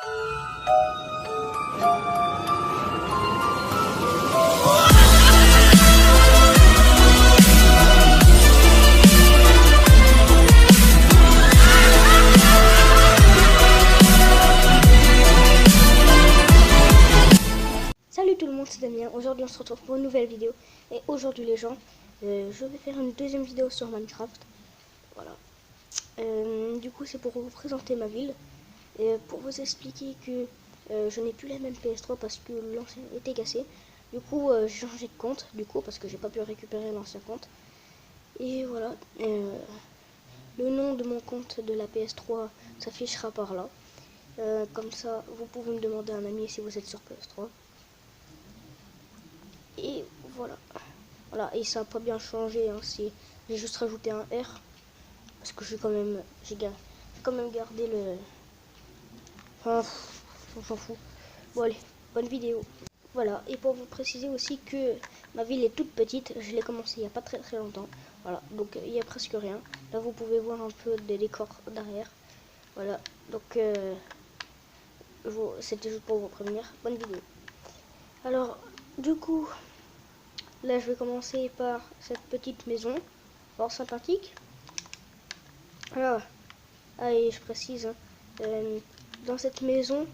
Salut tout le monde, c'est Damien. Aujourd'hui on se retrouve pour une nouvelle vidéo. Et aujourd'hui les gens, je vais faire une deuxième vidéo sur Minecraft. Voilà. Du coup c'est pour vous présenter ma ville. Et pour vous expliquer que je n'ai plus la même PS3 parce que l'ancien était cassé. Du coup j'ai changé de compte, parce que j'ai pas pu récupérer l'ancien compte. Et voilà. Le nom de mon compte de la PS3 s'affichera par là. Comme ça vous pouvez me demander un ami si vous êtes sur PS3. Et voilà. Voilà, et ça n'a pas bien changé, hein, j'ai juste rajouté un R. Parce que j'ai quand même gardé le... Enfin, on s'en fout. Bon allez, bonne vidéo. Voilà, et pour vous préciser aussi que ma ville est toute petite, je l'ai commencé il n'y a pas très longtemps. Voilà, donc il n'y a presque rien. Là vous pouvez voir un peu des décors derrière. Voilà, donc c'était juste pour vous prévenir. Bonne vidéo. Alors, du coup... Là, je vais commencer par cette petite maison, fort sympathique. Alors, et je précise, hein, dans cette maison,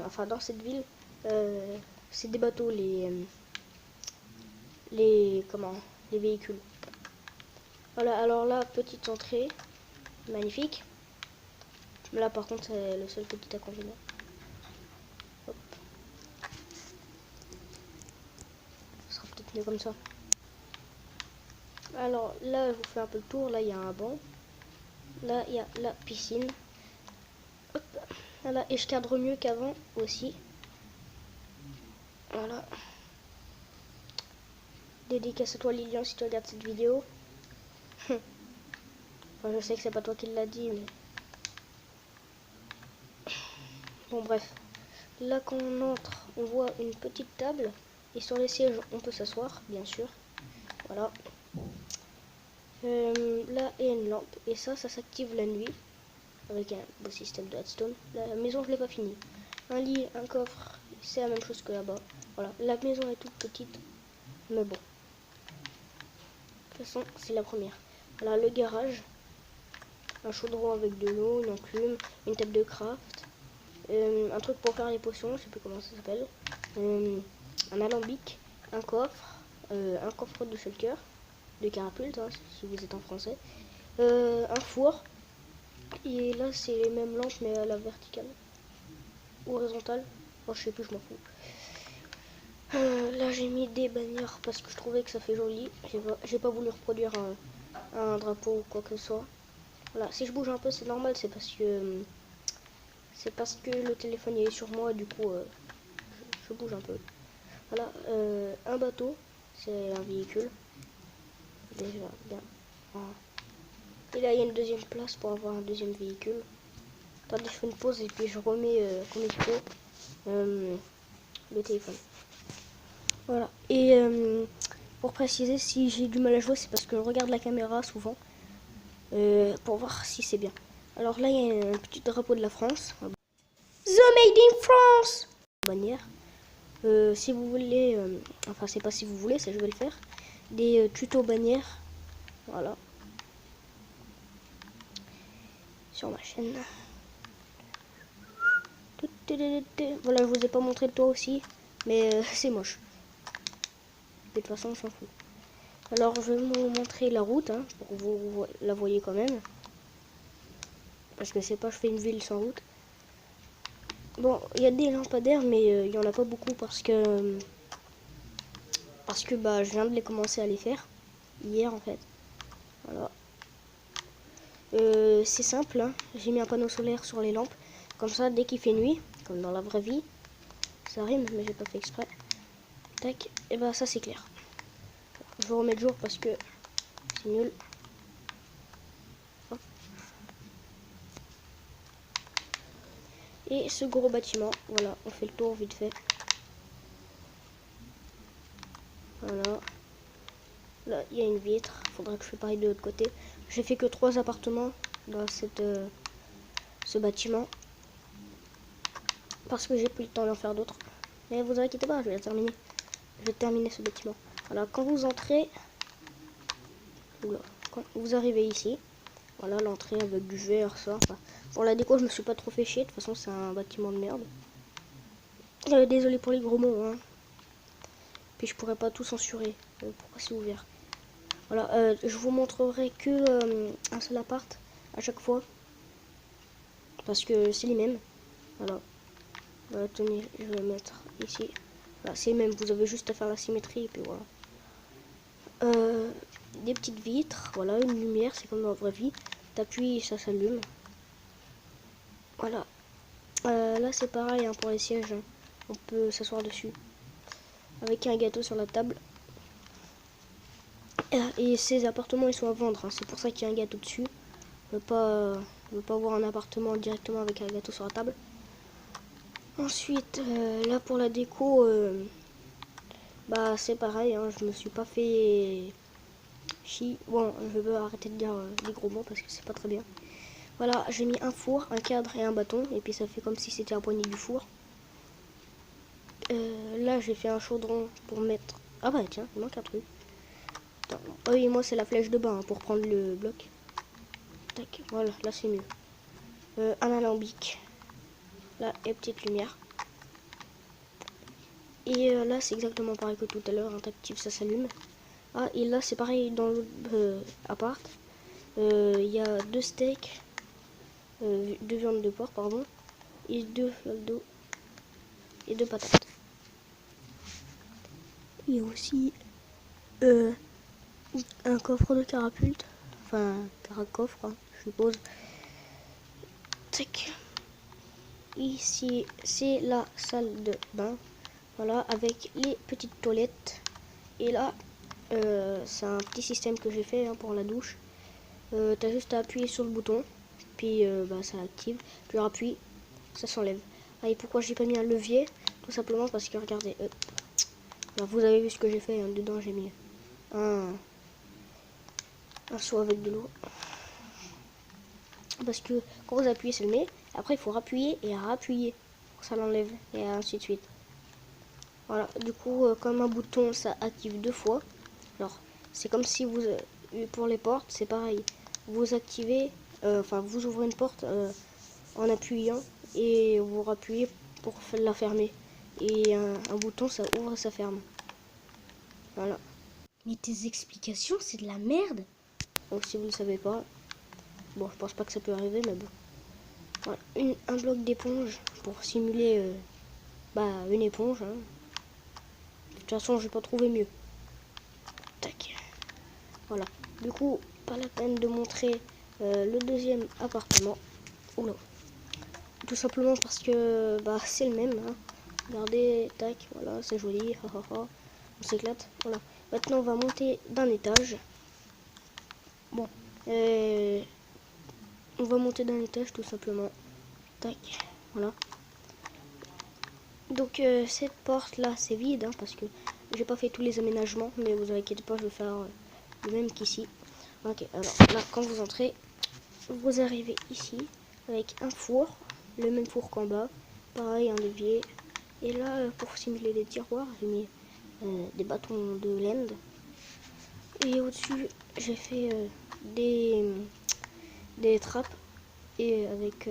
enfin dans cette ville, c'est des bateaux, les véhicules. Voilà, alors là, petite entrée, magnifique. Là, par contre, c'est le seul petit inconvénient. Hop. Ce sera peut-être mieux comme ça. Alors là, je vous fais un peu le tour. Là, il y a un banc. Là, il y a la piscine. Hop. Voilà, et je cadre mieux qu'avant aussi. Voilà. Dédicace à toi Lilian si tu regardes cette vidéo. Enfin, je sais que c'est pas toi qui l'a dit, mais... Bon bref. Là quand on entre, on voit une petite table. Et sur les sièges, on peut s'asseoir, bien sûr. Voilà. Là, il y a une lampe. Et ça s'active la nuit. Avec un beau système de redstone. La maison, je l'ai pas fini. Un lit, un coffre, c'est la même chose que là-bas. Voilà. La maison est toute petite. Mais bon. De toute façon, c'est la première. Voilà, le garage. Un chaudron avec de l'eau, une enclume, une table de craft. Un truc pour faire les potions, je sais plus comment ça s'appelle. Un alambic, un coffre de shulker, de carapulte, hein, si vous êtes en français. Un four. Et là, c'est les mêmes lampes, mais à la verticale. Ou horizontale. Oh, je sais plus, je m'en fous. Là, j'ai mis des bannières parce que je trouvais que ça fait joli. J'ai pas voulu reproduire un drapeau ou quoi que ce soit. Voilà, si je bouge un peu, c'est normal, c'est parce que le téléphone est sur moi, du coup, je bouge un peu. Voilà, un bateau, c'est un véhicule. Déjà, bien. Voilà. Et là, il y a une deuxième place pour avoir un deuxième véhicule. Attendez, je fais une pause et puis je remets comme il faut le téléphone. Voilà, et pour préciser, si j'ai du mal à jouer, c'est parce que je regarde la caméra souvent pour voir si c'est bien. Alors là, il y a un petit drapeau de la France. The Made in France bannière. Si vous voulez, enfin c'est pas si vous voulez, ça je vais le faire. Des tutos bannières. Voilà. Sur ma chaîne. Voilà, je vous ai pas montré le toit aussi, mais c'est moche. De toute façon, on s'en fout. Alors, je vais vous montrer la route, hein, pour que vous la voyez quand même. Parce que c'est pas, je fais une ville sans route. Bon, il y a des lampadaires, mais il y en a pas beaucoup parce que bah, je viens de les commencer à les faire hier en fait. Voilà. C'est simple, hein. J'ai mis un panneau solaire sur les lampes. Comme ça, dès qu'il fait nuit, comme dans la vraie vie, ça rime, mais j'ai pas fait exprès. Tac, et bah ça c'est clair. Je vais remettre jour parce que c'est nul. Hop. Et ce gros bâtiment, voilà, on fait le tour vite fait. Voilà. Là, il y a une vitre. Faudra que je fasse pareil de l'autre côté. J'ai fait que 3 appartements dans ce bâtiment. parce que j'ai plus le temps d'en faire d'autres. Mais vous inquiétez pas, je vais la terminer. Je vais terminer ce bâtiment. Voilà, quand vous entrez, oula, quand vous arrivez ici, voilà l'entrée avec du verre, ça. Enfin, pour la déco, je me suis pas trop fait chier. De toute façon, c'est un bâtiment de merde. Désolé pour les gros mots, hein. Puis je pourrais pas tout censurer. Pourquoi c'est ouvert? Voilà, je vous montrerai que un seul appart à chaque fois. Parce que c'est les mêmes. Voilà. Tenez, je vais le mettre ici. Voilà, c'est les mêmes. Vous avez juste à faire la symétrie et puis voilà. Des petites vitres. Voilà, une lumière. C'est comme dans la vraie vie. T'appuies et ça s'allume. Voilà. Là, c'est pareil hein, pour les sièges. Hein. On peut s'asseoir dessus. Avec un gâteau sur la table. Et ces appartements, ils sont à vendre. Hein. C'est pour ça qu'il y a un gâteau dessus. On ne veut pas avoir un appartement directement avec un gâteau sur la table. Ensuite, là pour la déco, bah c'est pareil, hein, je me suis pas fait chier. Bon, je vais arrêter de dire des gros mots parce que c'est pas très bien. Voilà, j'ai mis un four, un cadre et un bâton, et puis ça fait comme si c'était un poignet du four. Là, j'ai fait un chaudron pour mettre... Ah bah tiens, il manque un truc. Attends, oh oui, moi c'est la flèche de bain hein, pour prendre le bloc. Tac, voilà, là c'est mieux. Un alambic. Là, et petite lumière. Et là, c'est exactement pareil que tout à l'heure. Un tactile, ça s'allume. Ah, et là, c'est pareil dans l'autre appart. Il y a deux steaks, deux viandes de porc, pardon, et deux d'eau et deux patates. Il y a aussi un coffre de carapulte. Enfin, caracoffre, hein, je suppose. Tac. Ici, c'est la salle de bain. Voilà, avec les petites toilettes. Et là, c'est un petit système que j'ai fait hein, pour la douche. T'as juste à appuyer sur le bouton, puis bah, ça active. Tu appuies, ça s'enlève. Ah, et pourquoi j'ai pas mis un levier? Tout simplement parce que regardez, alors, vous avez vu ce que j'ai fait hein, dedans. J'ai mis un seau avec de l'eau. Parce que quand vous appuyez, ça le met. Après, il faut rappuyer et rappuyer pour que ça l'enlève et ainsi de suite. Voilà, du coup, comme un bouton, ça active deux fois. Alors, c'est comme si vous, pour les portes, c'est pareil. Vous activez, enfin, vous ouvrez une porte en appuyant et vous rappuyez pour la fermer. Et un bouton, ça ouvre et ça ferme. Voilà. Mais tes explications, c'est de la merde. Donc, si vous ne le savez pas, bon, je pense pas que ça peut arriver, mais bon. Voilà. Un bloc d'éponge pour simuler bah, une éponge. Hein. De toute façon, j'ai pas trouvé mieux. Tac. Voilà. Du coup, pas la peine de montrer le deuxième appartement. Oula. Tout simplement parce que bah, c'est le même. Hein. Regardez, tac, voilà, c'est joli. On s'éclate. Voilà. Maintenant, on va monter d'un étage. Bon. On va monter d'un étage tout simplement. Tac. Voilà. Donc cette porte là c'est vide hein, parce que j'ai pas fait tous les aménagements, mais vous inquiétez pas, je vais faire le même qu'ici. Ok, alors là quand vous entrez, vous arrivez ici avec un four, le même four qu'en bas, pareil un levier. Et là pour simuler les tiroirs, j'ai mis des bâtons de laine. Et au-dessus j'ai fait des trappes et avec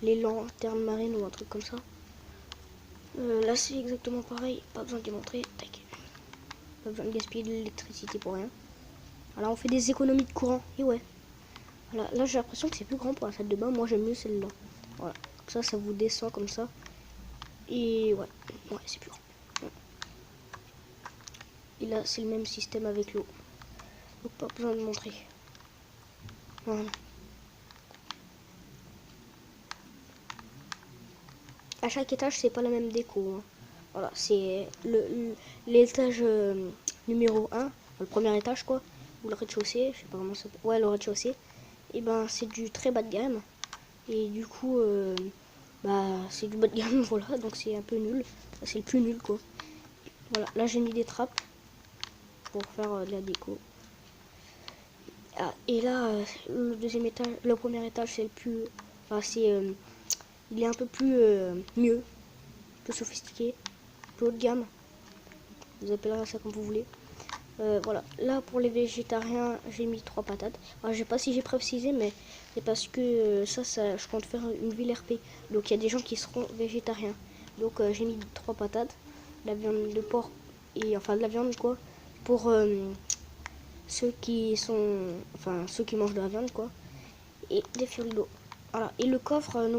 les lanternes marines ou un truc comme ça. Là c'est exactement pareil, pas besoin de démontrer, tac. Pas besoin de gaspiller de l'électricité pour rien. Alors on fait des économies de courant, et ouais. Voilà, là j'ai l'impression que c'est plus grand pour la salle de bain, moi j'aime mieux celle-là. Voilà, ça vous descend comme ça. Et ouais, c'est plus grand. Et là c'est le même système avec l'eau. Donc pas besoin de montrer. Voilà. À chaque étage c'est pas la même déco. Hein. Voilà, c'est l'étage numéro 1, le premier étage quoi, ou le rez-de-chaussée, je sais pas comment ça s'appelle. Ouais, le rez-de-chaussée. Et ben c'est du très bas de gamme. Et du coup, bah c'est du bas de gamme, voilà, donc c'est un peu nul. C'est le plus nul quoi. Voilà, là j'ai mis des trappes pour faire de la déco. Ah, et là, le deuxième étage, le premier étage c'est le plus, enfin c'est il est un peu plus mieux, un peu sophistiqué, plus haut de gamme. Vous appellerez ça comme vous voulez. Voilà, là pour les végétariens, j'ai mis 3 patates. Alors, je sais pas si j'ai précisé, mais c'est parce que ça, je compte faire une ville RP. Donc il y a des gens qui seront végétariens. Donc j'ai mis 3 patates, la viande de porc et enfin de la viande quoi, pour ceux qui mangent de la viande quoi, et des fioles d'eau. Voilà, et le coffre,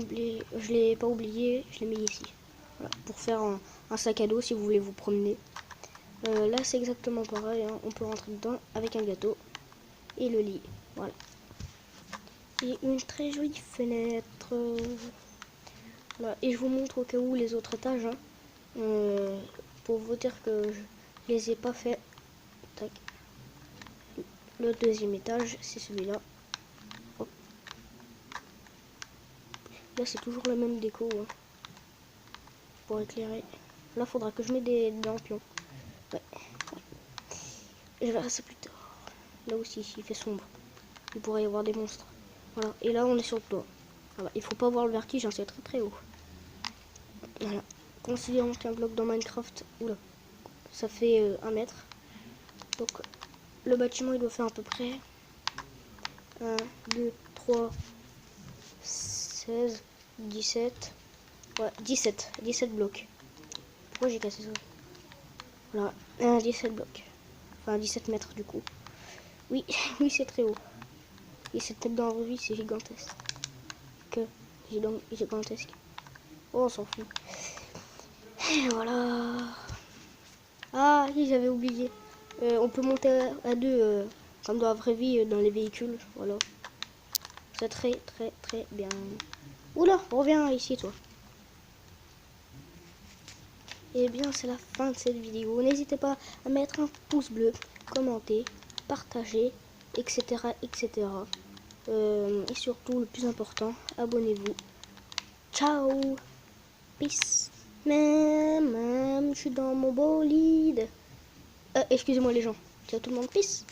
je l'ai pas oublié, je l'ai mis ici. Voilà, pour faire un sac à dos si vous voulez vous promener. Là c'est exactement pareil, hein. On peut rentrer dedans avec un gâteau et le lit, voilà. Et une très jolie fenêtre. Voilà. Et je vous montre au cas où les autres étages, hein. Pour vous dire que je les ai pas fait. Tac. Le deuxième étage, c'est celui-là. Hop. Là c'est toujours la même déco, hein, pour éclairer. Là faudra que je mette des lampions. Ouais. Je verrai ça plus tard. Là aussi, il fait sombre. Il pourrait y avoir des monstres. Voilà. Et là, on est sur le toit. Voilà. Il faut pas avoir le vertige, hein, c'est très très haut. Voilà. Considérons qu'un bloc dans Minecraft, oula, ça fait 1 mètre. Donc, le bâtiment, il doit faire à peu près 1, 2, 3, 16, 17. Ouais, 17 blocs. Pourquoi j'ai cassé ça? Voilà, 17 blocs. Enfin, 17 mètres du coup. Oui, oui, c'est très haut. Et cette tête dans la vie, c'est gigantesque. Gigantesque. Oh, on s'en fout. Et voilà. Ah, oui, j'avais oublié. On peut monter à deux, comme dans la vraie vie, dans les véhicules. Voilà. C'est très, très, très bien. Oula, reviens ici, toi. Et bien, c'est la fin de cette vidéo. N'hésitez pas à mettre un pouce bleu, commenter, partager, etc. etc. Et surtout, le plus important, abonnez-vous. Ciao. Peace. Même, je suis dans mon bolide. Excusez-moi les gens. Ciao tout le monde. Peace.